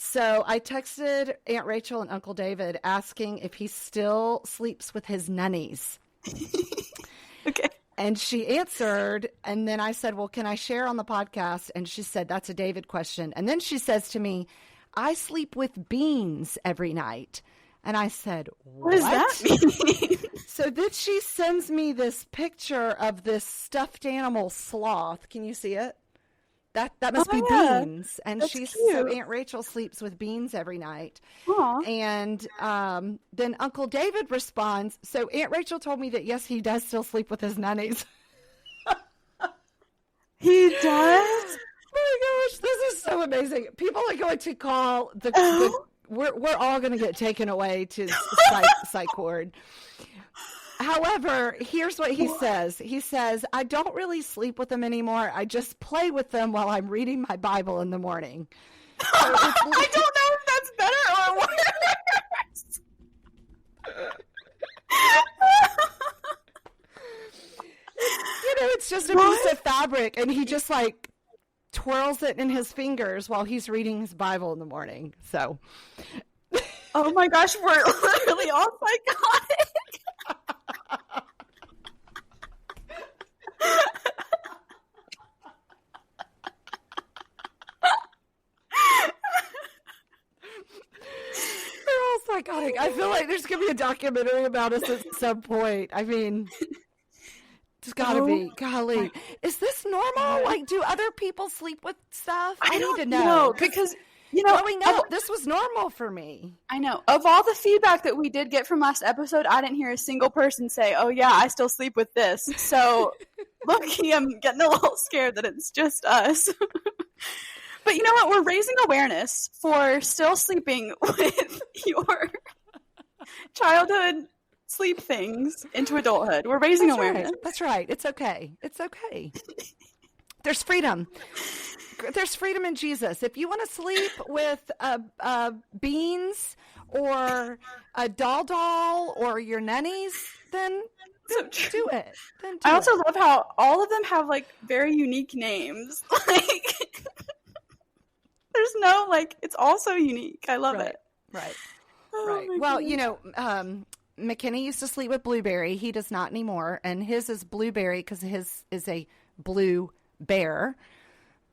So I texted Aunt Rachel and Uncle David asking if he still sleeps with his nannies. Okay. And she answered, and then I said, well, can I share on the podcast? And she said, that's a David question. And then she says to me, I sleep with beans every night. And I said, what does that mean? So then she sends me this picture of this stuffed animal sloth. Can you see it? That must be beans. And so Aunt Rachel sleeps with beans every night. Aww. And then Uncle David responds, so Aunt Rachel told me that, yes, he does still sleep with his nannies. He does? Oh my gosh, this is so amazing. People are going to call we're all going to get taken away to psych ward. However, here's what he says. He says, I don't really sleep with them anymore. I just play with them while I'm reading my Bible in the morning. So I don't know if that's better or worse. It's just a piece of fabric, and he just like twirls it in his fingers while he's reading his Bible in the morning. So, oh my gosh, we're literally all psychotic. They're all psychotic. I feel like there's going to be a documentary about us at some point. I mean, it's got to be. Golly. Is this normal? Like, do other people sleep with stuff? I need to know. Because, growing up, this was normal for me. I know. Of all the feedback that we did get from last episode, I didn't hear a single person say, oh, yeah, I still sleep with this. So, look-y, I'm getting a little scared that it's just us. But you know what? We're raising awareness for still sleeping with your childhood sleep things into adulthood. We're raising awareness. Right. That's right. It's okay. It's okay. There's freedom. There's freedom in Jesus. If you want to sleep with beans or a doll or your nannies, then do it. I also love how all of them have like very unique names. Like there's no like it's all so unique. I love it. Right. Oh, right. Well, McKinney used to sleep with Blueberry. He does not anymore, and his is Blueberry because his is a blue bear.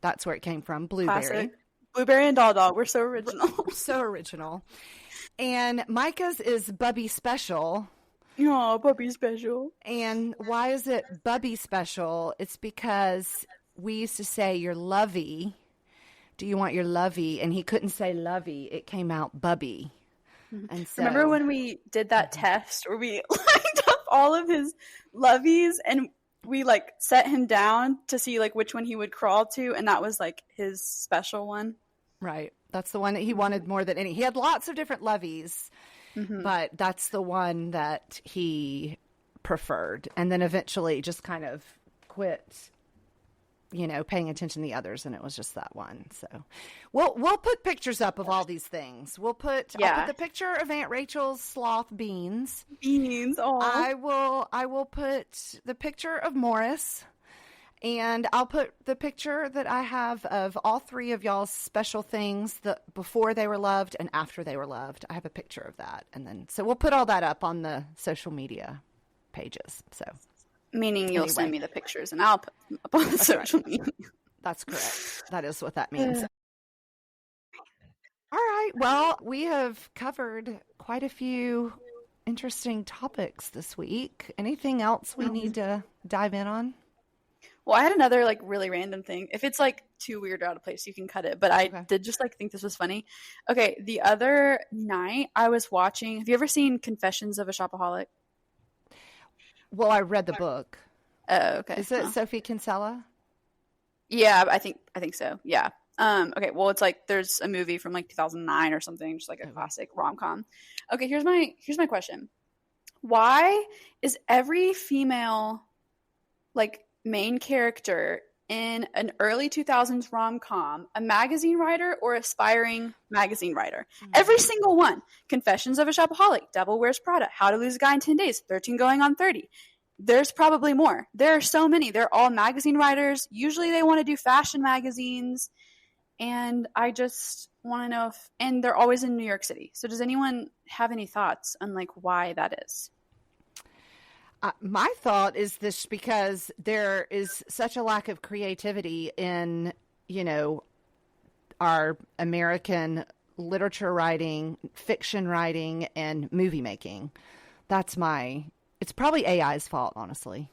That's where it came from, Blueberry. Classic. Blueberry and Dog. We're so original. So original. And Micah's is Bubby Special. Oh, Bubby Special. And why is it Bubby Special? It's because we used to say you're lovey. Do you want your lovey? And he couldn't say lovey. It came out Bubby. And so, remember when we did that test where we lined up all of his loveys and we like set him down to see like which one he would crawl to, and that was like his special one. Right. That's the one that he wanted more than any. He had lots of different loveys, but that's the one that he preferred. And then eventually just kind of quit, paying attention to the others, and it was just that one. So we'll put pictures up of all these things. I'll put the picture of Aunt Rachel's sloth beans. Beans. Oh. I will put the picture of Morris, And I'll put the picture that I have of all three of y'all's special things that before they were loved and after they were loved. I have a picture of that. And then, so we'll put all that up on the social media pages. So, meaning you'll send me the pictures and I'll put them up on the social media. That's correct. That is what that means. All right. Well, we have covered quite a few interesting topics this week. Anything else we need to dive in on? Well, I had another like really random thing. If it's like too weird or out of place, you can cut it. But I did just like think this was funny. Okay, the other night I was watching. Have you ever seen Confessions of a Shopaholic? Well, I read the book. Oh, okay. Is it Sophie Kinsella? Yeah, I think so. Yeah. Okay. Well, it's like there's a movie from like 2009 or something, just like a classic rom-com. Okay, here's my question. Why is every female like main character in an early 2000s rom-com a magazine writer or aspiring magazine writer? Mm-hmm. Every single one. Confessions of a Shopaholic, Devil Wears Prada, How to Lose a Guy in 10 Days, 13 Going on 30. There's probably more. There are so many. They're all magazine writers. Usually they want to do fashion magazines. And I just want to know if, and they're always in New York City. So does anyone have any thoughts on like why that is? My thought is this because there is such a lack of creativity in, our American literature writing, fiction writing, and movie making. It's probably AI's fault, honestly.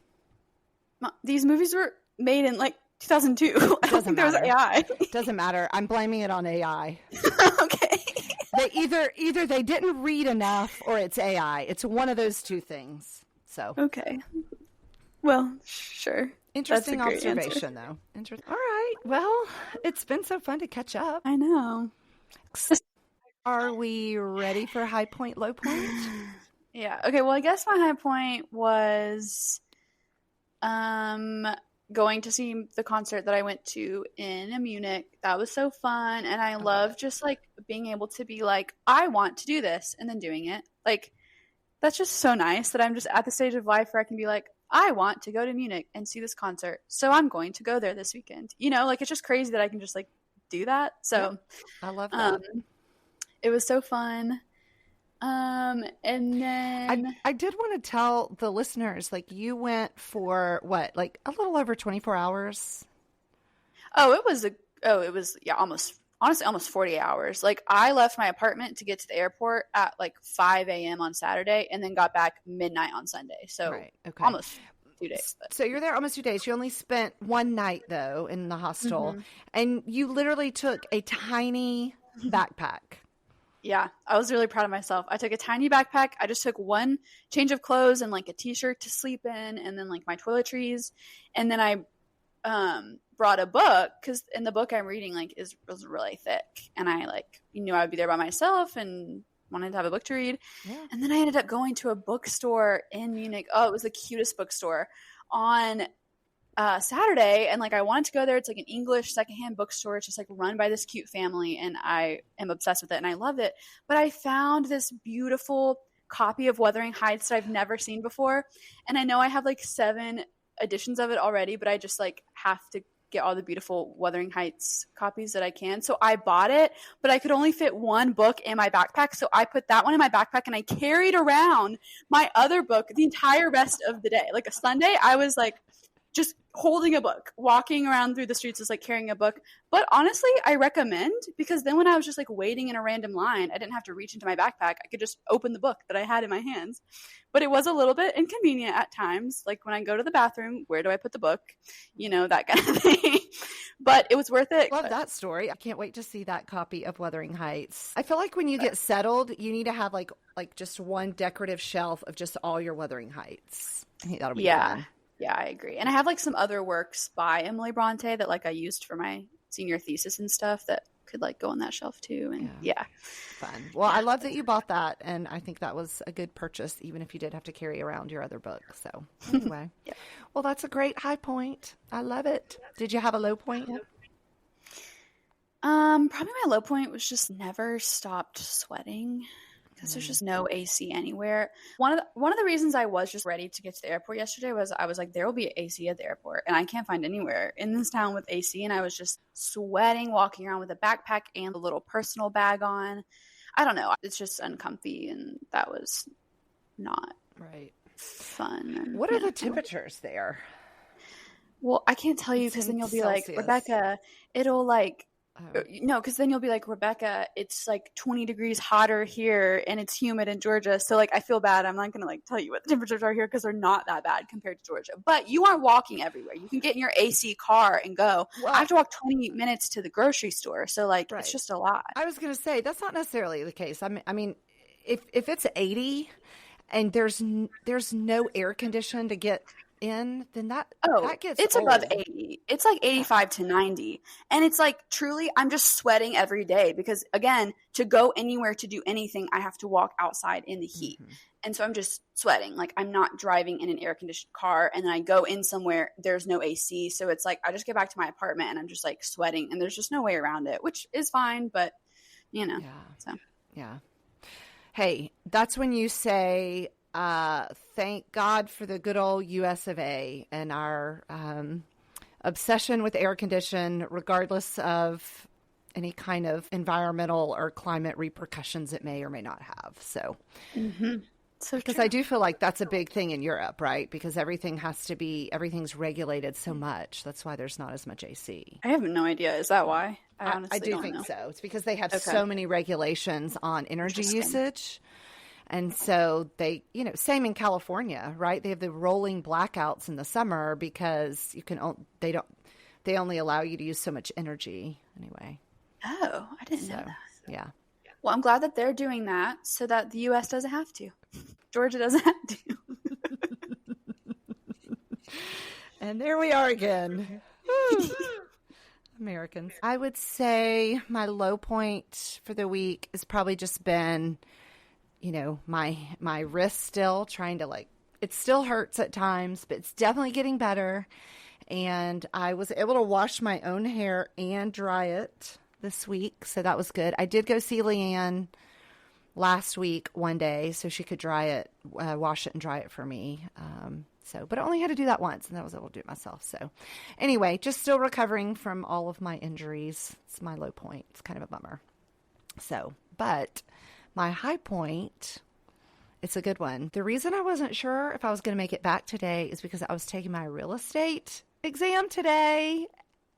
These movies were made in like 2002. I don't think there was AI. Doesn't matter. I'm blaming it on AI. Okay. They either they didn't read enough or it's AI. It's one of those two things. So okay. Well, sure. Interesting observation, though. All right. Well, it's been so fun to catch up. I know. Are we ready for high point, low point? Yeah. Okay. Well, I guess my high point was going to see the concert that I went to in Munich. That was so fun. And I love just like being able to be like, I want to do this and then doing it. Like, that's just so nice that I'm just at the stage of life where I can be like, I want to go to Munich and see this concert. So I'm going to go there this weekend. Like it's just crazy that I can just like do that. So I love that. It was so fun. And then I did want to tell the listeners, like you went for what, like a little over 24 hours? It was almost 40 hours. Like I left my apartment to get to the airport at like 5 a.m. on Saturday and then got back midnight on Sunday. So almost 2 days. But. So you're there almost 2 days. You only spent one night though in the hostel and you literally took a tiny backpack. Yeah, I was really proud of myself. I took a tiny backpack. I just took one change of clothes and like a t-shirt to sleep in and then like my toiletries. And then I brought a book because in the book I'm reading like was really thick. And I like knew I would be there by myself and wanted to have a book to read. Yeah. And then I ended up going to a bookstore in Munich. Oh, it was the cutest bookstore on Saturday, and like I wanted to go there. It's like an English secondhand bookstore. It's just like run by this cute family, and I am obsessed with it and I love it. But I found this beautiful copy of Wuthering Heights that I've never seen before, and I know I have like 7 editions of it already, but I just like have to get all the beautiful Wuthering Heights copies that I can. So I bought it, but I could only fit one book in my backpack, so I put that one in my backpack and I carried around my other book the entire rest of the day. Like a Sunday, I was like just holding a book, walking around through the streets is like carrying a book. But honestly, I recommend, because then when I was just like waiting in a random line, I didn't have to reach into my backpack. I could just open the book that I had in my hands. But it was a little bit inconvenient at times. Like when I go to the bathroom, where do I put the book? That kind of thing. But it was worth it. Love that story. I can't wait to see that copy of Wuthering Heights. I feel like when you get settled, you need to have like just one decorative shelf of just all your Wuthering Heights. I think that'll be fun. Yeah, I agree. And I have like some other works by Emily Bronte that like I used for my senior thesis and stuff that could like go on that shelf too. And yeah. Fun. Well, I love that you bought that. And I think that was a good purchase, even if you did have to carry around your other book. So anyway, well, that's a great high point. I love it. Did you have a low point? Probably my low point was just never stopped sweating. because there's just no AC anywhere. One of the reasons I was just ready to get to the airport yesterday was I was like, there will be AC at the airport, and I can't find anywhere in this town with AC, and I was just sweating walking around with a backpack and a little personal bag on. I don't know. It's just uncomfy, and that was not fun. And, what are the temperatures there? Well, I can't tell you because then you'll be Celsius. like, Rebekah, it'll like, no, because then you'll be like, Rebekah, it's like 20 degrees hotter here and it's humid in Georgia. So like, I feel bad. I'm not going to like tell you what the temperatures are here because they're not that bad compared to Georgia. But you aren't walking everywhere. You can get in your AC car and go. Well, I have to walk 20 minutes to the grocery store. So like, it's just a lot. I was going to say, that's not necessarily the case. I mean, if it's 80 and there's no air condition to get in, then that gets it's old. Above 80. It's like 85 to 90. And it's like, truly, I'm just sweating every day because, again, to go anywhere to do anything, I have to walk outside in the heat. Mm-hmm. And so I'm just sweating. Like, I'm not driving in an air-conditioned car, and then I go in somewhere, there's no AC. So it's like, I just get back to my apartment, and I'm just, like, sweating, and there's just no way around it, which is fine, but, you know. Yeah. Hey, that's when you say, thank God for the good old US of A and our obsession with air condition, regardless of any kind of environmental or climate repercussions it may or may not have. So, because I do feel like that's a big thing in Europe, right? Because everything's regulated so much. That's why there's not as much AC. I have no idea. Is that why? I do think so. It's because they have so many regulations on energy usage. And so they, same in California, right? They have the rolling blackouts in the summer because they only allow you to use so much energy anyway. Oh, I didn't know that. Yeah. Well, I'm glad that they're doing that so that the U.S. doesn't have to. Georgia doesn't have to. And there we are again. Americans. I would say my low point for the week has probably just been, my wrist still trying to it still hurts at times, but it's definitely getting better. And I was able to wash my own hair and dry it this week. So that was good. I did go see Leanne last week one day so she could dry it, wash it and dry it for me. But I only had to do that once and I was able to do it myself. So anyway, just still recovering from all of my injuries. It's my low point. It's kind of a bummer. But my high point, it's a good one. The reason I wasn't sure if I was going to make it back today is because I was taking my real estate exam today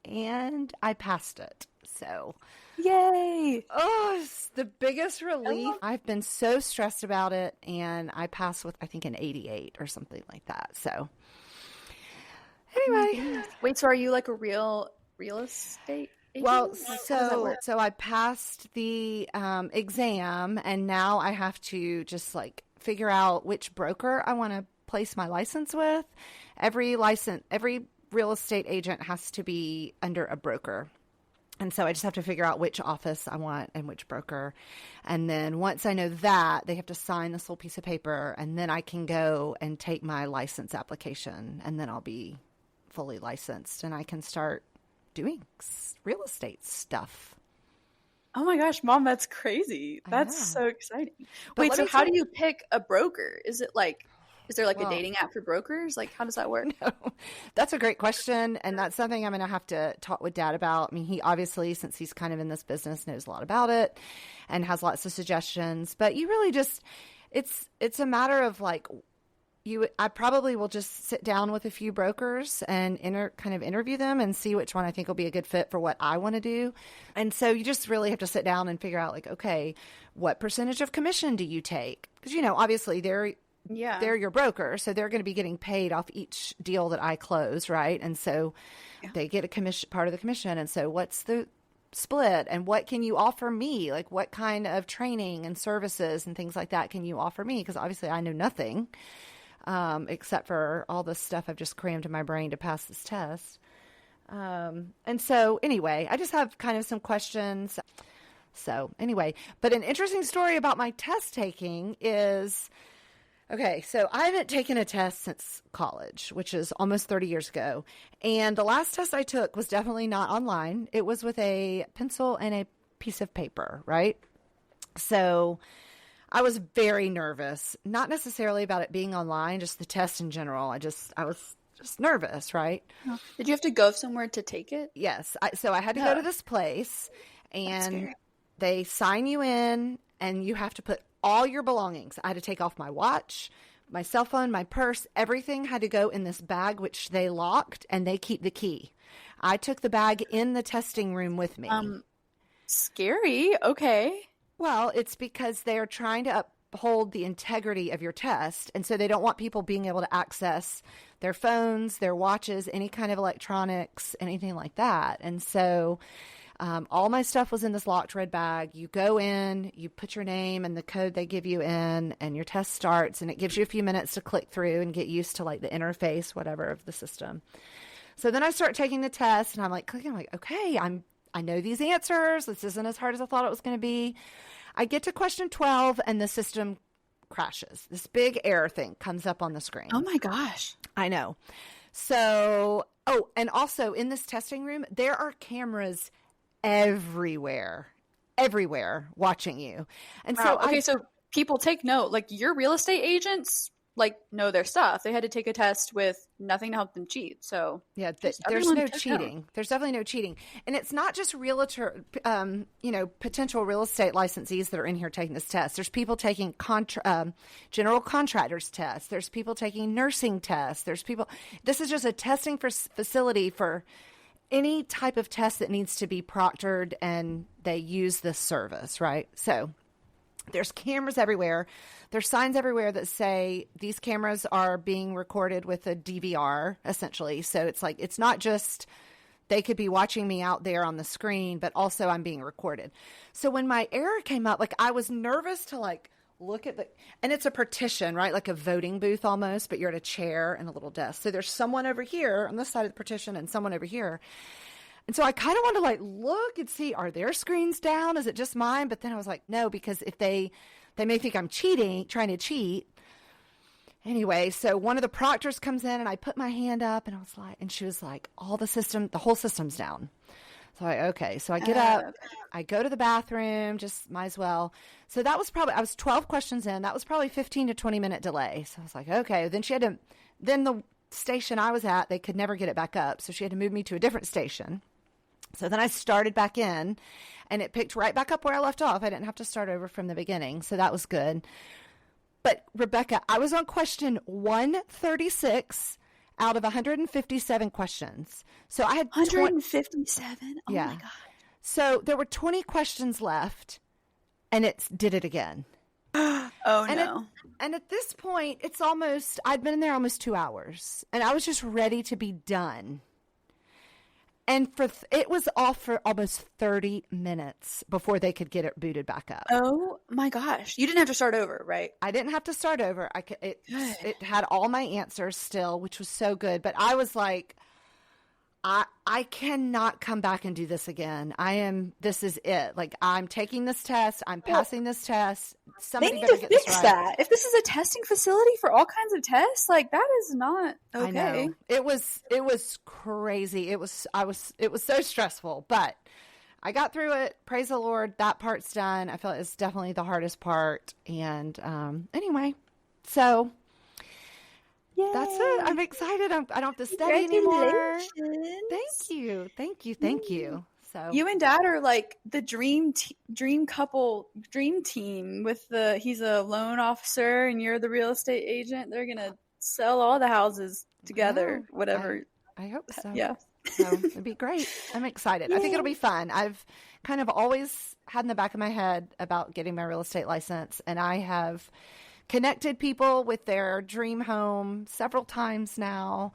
and I passed it. So yay! Oh, it's the biggest relief. I've been so stressed about it, and I passed with, I think, an 88 or something like that. So anyway. Wait, so are you like a real estate agent? Well, so I passed the exam, and now I have to just figure out which broker I want to place my license with. Every real estate agent has to be under a broker. And so I just have to figure out which office I want and which broker. And then once I know that, they have to sign this little piece of paper, and then I can go and take my license application, and then I'll be fully licensed and I can start doing real estate stuff. Oh my gosh, Mom, that's crazy. That's so exciting. Wait, so how do you pick a broker? Is it is there a dating app for brokers? How does that work? No, that's a great question. And that's something I'm going to have to talk with Dad about. I mean, he obviously, since he's kind of in this business, knows a lot about it and has lots of suggestions. But you really just, it's a matter of I probably will just sit down with a few brokers and kind of interview them and see which one I think will be a good fit for what I want to do. And so you just really have to sit down and figure out okay, what percentage of commission do you take? Because, obviously they're your broker, so they're going to be getting paid off each deal that I close, right? And so they get a part of the commission. And so what's the split, and what can you offer me? What kind of training and services and things like that can you offer me? Because obviously I know nothing except for all the stuff I've just crammed in my brain to pass this test. And so anyway, I just have kind of some questions. So anyway, but an interesting story about my test taking is, okay, so I haven't taken a test since college, which is almost 30 years ago. And the last test I took was definitely not online. It was with a pencil and a piece of paper, right? So I was very nervous, not necessarily about it being online, just the test in general. I was just nervous, right? Did you have to go somewhere to take it? Yes. So I had to go to this place, and they sign you in, and you have to put all your belongings. I had to take off my watch, my cell phone, my purse, everything had to go in this bag, which they locked, and they keep the key. I took the bag in the testing room with me. Scary. Okay. Well, it's because they're trying to uphold the integrity of your test. And so they don't want people being able to access their phones, their watches, any kind of electronics, anything like that. And so all my stuff was in this locked red bag. You go in, you put your name and the code they give you in, and your test starts, and it gives you a few minutes to click through and get used to like the interface, whatever, of the system. So then I start taking the test, and I'm like clicking, I'm like, okay, I know these answers. This isn't as hard as I thought it was going to be. I get to question 12, and the system crashes. This big error thing comes up on the screen. Oh my gosh. I know. So, and also in this testing room, there are cameras everywhere watching you. And wow. So people take note, like your real estate agents like know their stuff. They had to take a test with nothing to help them cheat. So yeah, there's no cheating. There's definitely no cheating. And it's not just realtor, potential real estate licensees that are in here taking this test. There's people taking general contractors tests. There's people taking nursing tests. This is just a testing facility for any type of test that needs to be proctored, and they use this service, right? So there's cameras everywhere. There's signs everywhere that say these cameras are being recorded with a DVR, essentially. So it's like, it's not just they could be watching me out there on the screen, but also I'm being recorded. So when my error came up, like I was nervous to like look at and it's a partition, right? Like a voting booth almost, but you're at a chair and a little desk. So there's someone over here on this side of the partition and someone over here. And so I kind of wanted to like look and see, are their screens down? Is it just mine? But then I was like, no, because if they may think I'm trying to cheat. Anyway, so one of the proctors comes in, and I put my hand up, and she was like, the whole system's down. So I get up, I go to the bathroom, just might as well. So that was I was 12 questions in. That was probably 15 to 20 minute delay. So I was like, okay. Then the station I was at, they could never get it back up. So she had to move me to a different station. So then I started back in, and it picked right back up where I left off. I didn't have to start over from the beginning. So that was good. But Rebekah, I was on question 136 out of 157 questions. So I had 157. Oh yeah. My God. So there were 20 questions left, and it did it again. No. And at this point, I'd been in there almost 2 hours, and I was just ready to be done. And it was off for almost 30 minutes before they could get it booted back up. Oh my gosh. You didn't have to start over, right? I didn't have to start over. It had all my answers still, which was so good. But I was like, I cannot come back and do this again. This is it. Like, I'm taking this test. I'm passing this test. Somebody better get this right. That. If this is a testing facility for all kinds of tests, like that is not okay. I know. It was crazy. It was so stressful, but I got through it. Praise the Lord. That part's done. I feel like it's definitely the hardest part. And anyway, so yay. That's it. I'm excited. I don't have to study anymore. Thank you. So you and Dad are like the dream couple, dream team. He's a loan officer and you're the real estate agent. They're gonna sell all the houses together. Whatever. I hope so. Yeah. So it'd be great. I'm excited. I think it'll be fun. I've kind of always had in the back of my head about getting my real estate license, and I have connected people with their dream home several times now,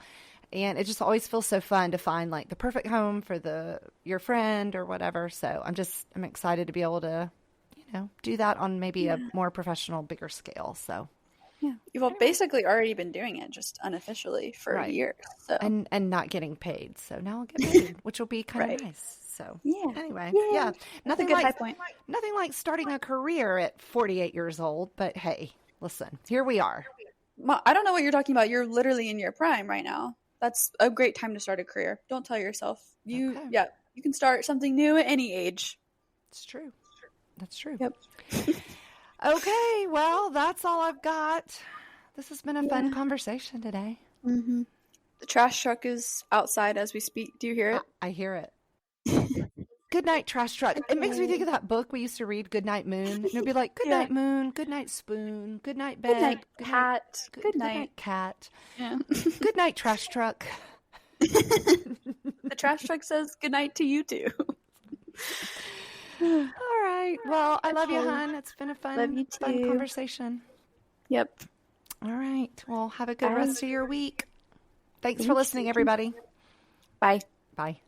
and it just always feels so fun to find like the perfect home for your friend or whatever. So I'm excited to be able to, do that on maybe a more professional, bigger scale. So yeah, you've basically already been doing it just unofficially for a year, so and not getting paid. So now I'll get paid, which will be kind of nice. So anyway, nothing like starting a career at 48 years old, but hey. Listen, here we are. I don't know what you're talking about. You're literally in your prime right now. That's a great time to start a career. Don't tell yourself. You can start something new at any age. It's true. That's true. Yep. Okay, well, that's all I've got. This has been a fun conversation today. Mm-hmm. The trash truck is outside as we speak. Do you hear it? I hear it. Good night, trash truck. It makes me think of that book we used to read, Good Night Moon. And it'd be like, good night, moon. Good night, spoon. Good night, bed. Good night, cat. Good night, cat. Yeah. Good night, trash truck. The trash truck says good night to you too. All right. Well, I love you, hon. It's been a fun conversation. Yep. All right. Well, have a good rest of your week. Thanks for listening, everybody. Bye. Bye.